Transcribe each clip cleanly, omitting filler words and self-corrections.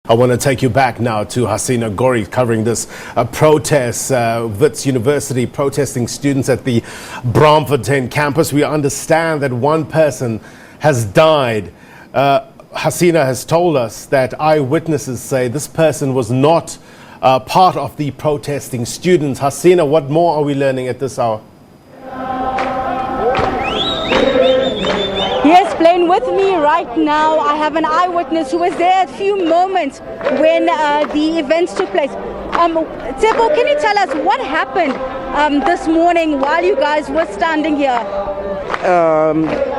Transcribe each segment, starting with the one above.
I want to take you back now to Hasina Gori covering this protest, Wits University protesting students at the Braamfontein campus. We understand that one person has died. Hasina has told us that eyewitnesses say this person was not part of the protesting students. Hasina, what more are we learning at this hour? Yes, Blaine, with me right now, I have an eyewitness who was there a few moments when the events took place. Tsebo, can you tell us what happened this morning while you guys were standing here?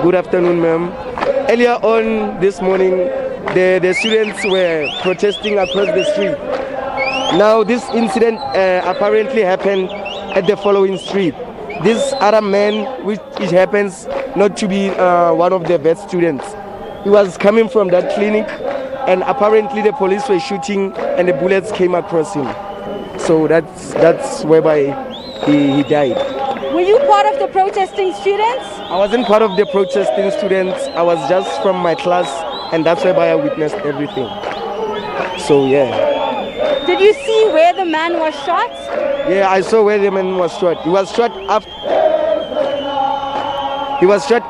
Good afternoon, ma'am. Earlier on this morning, the students were protesting across the street. Now, this incident apparently happened at the following street. This other man, which it happens not to be one of the best students, he was coming from that clinic, and apparently the police were shooting and the bullets came across him. So that's whereby he died. Were you part of the protesting students? I wasn't part of the protesting students. I was just from my class, and that's whereby I witnessed everything. So yeah. Did you see where the man was shot? Yeah, I saw where the man was shot. He was shot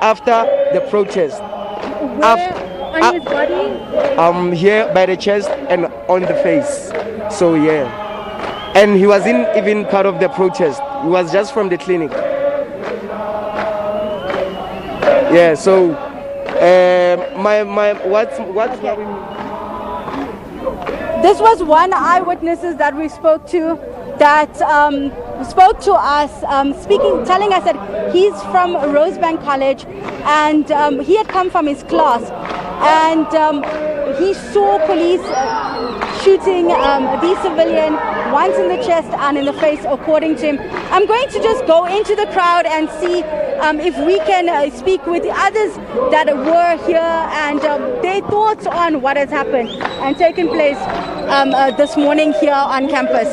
after the protest. Where? On his body? Here by the chest and on the face. So yeah. And he wasn't even part of the protest. He was just from the clinic. Yeah, so what's This was one eyewitnesses that we spoke to that spoke to us, telling us that he's from Rosebank College, and he had come from his class, and he saw police shooting the civilian once in the chest and in the face, according to him. I'm going to just go into the crowd and see if we can speak with the others that were here and their thoughts on what has happened and taken place this morning here on campus.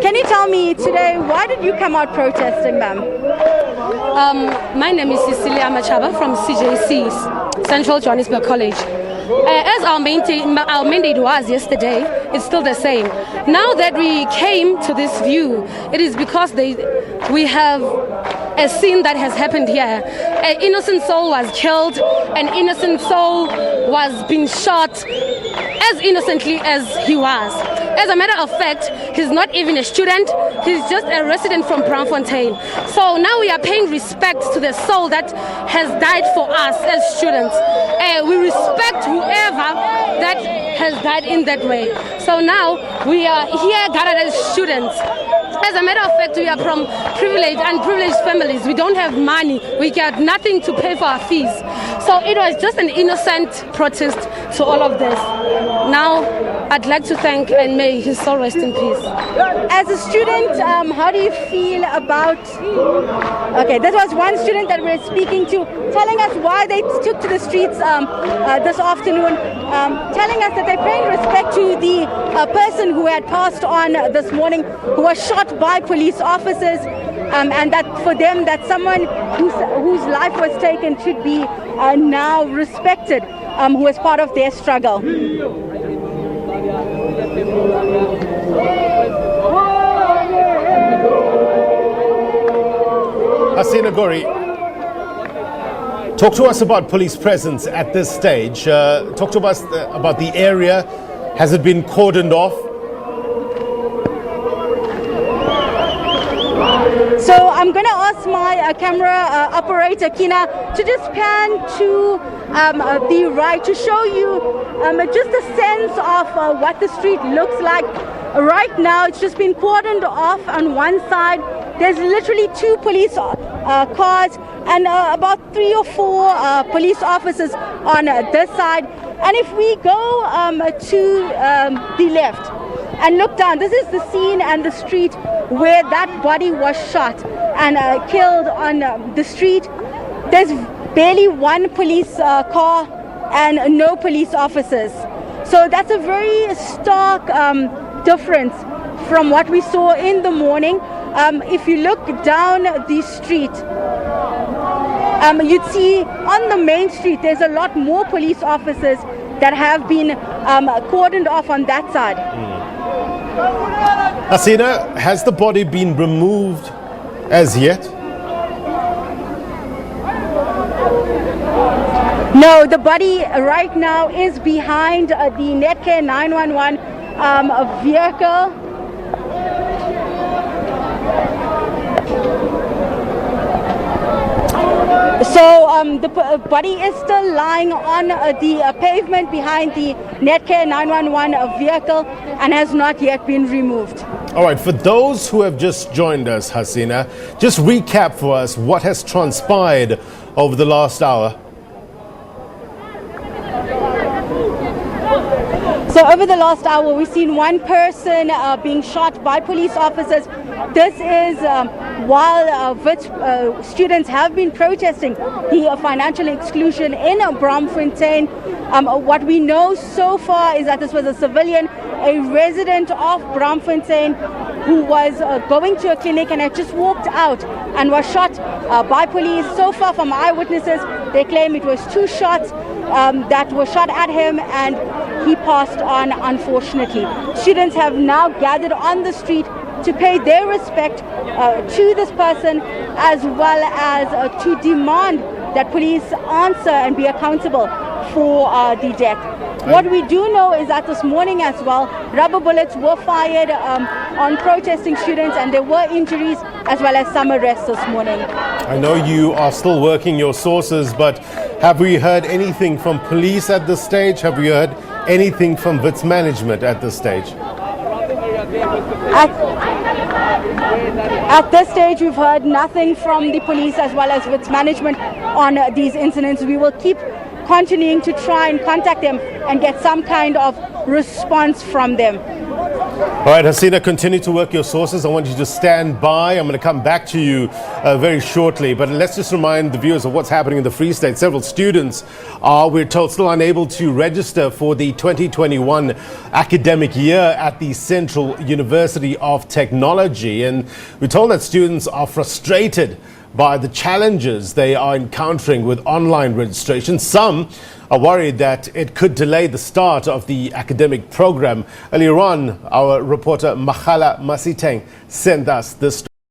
Can you tell me today, why did you come out protesting, ma'am? My name is Cecilia Machaba from CJC's Central Johannesburg College. As our mandate was yesterday, it's still the same. Now that we came to this view, it is because we have a scene that has happened here. An innocent soul was killed, an innocent soul was being shot as innocently as he was. As a matter of fact, he's not even a student, he's just a resident from Braamfontein. So now we are paying respect to the soul that has died for us as students. We respect whoever that has died in that way. So now we are here gathered as students. As a matter of fact, we are from unprivileged families. We don't have money. We got nothing to pay for our fees. So it was just an innocent protest to all of this. Now, I'd like to thank and may his soul rest in peace. As a student, how do you feel about... Okay, this was one student that we're speaking to, telling us why they took to the streets this afternoon, telling us that they're paying respect to the person who had passed on this morning, who was shot by police officers, and that for them, that someone whose life was taken should be now respected, who was part of their struggle. Hasina Gori, talk to us about police presence at this stage. Talk to us about the area. Has it been cordoned off? So I'm going to ask my camera operator, Kina, to just pan to the right to show you just a sense of what the street looks like. Right now, it's just been cordoned off on one side. There's literally two police cars and about 3 or 4 police officers on this side. And if we go to the left and look down, this is the scene and the street where that body was shot and killed on the street. There's barely one police car and no police officers. So that's a very stark difference from what we saw in the morning. If you look down the street, you'd see on the main street there's a lot more police officers that have been cordoned off on that side. Hasina, has the body been removed as yet? No, the body right now is behind the Netcare 911 vehicle. So the body is still lying on the pavement behind the Netcare 911 vehicle and has not yet been removed. All right, for those who have just joined us, Hasina, just recap for us what has transpired over the last hour. So over the last hour, we've seen one person being shot by police officers. This is while Wits students have been protesting the financial exclusion in Braamfontein. What we know so far is that this was a civilian, a resident of Braamfontein, who was going to a clinic and had just walked out and was shot by police. So far from eyewitnesses, they claim it was 2 shots that were shot at him and he passed on, unfortunately. Students have now gathered on the street to pay their respect to this person, as well as to demand that police answer and be accountable for the death. What we do know is that this morning as well, rubber bullets were fired on protesting students and there were injuries as well as some arrests this morning. I know you are still working your sources, but have we heard anything from police at this stage? Have we heard anything from Wits management at this stage? At this stage, we've heard nothing from the police as well as Wits management on these incidents. We will keep continuing to try and contact them and get some kind of response from them. All right, Hasina, continue to work your sources. I want you to stand by. I'm going to come back to you very shortly. But let's just remind the viewers of what's happening in the Free State. Several students are, we're told, still unable to register for the 2021 academic year at the Central University of Technology. And we're told that students are frustrated by the challenges they are encountering with online registration. Some are worried that it could delay the start of the academic program. Earlier on, our reporter Makhala Masiteng sent us this story.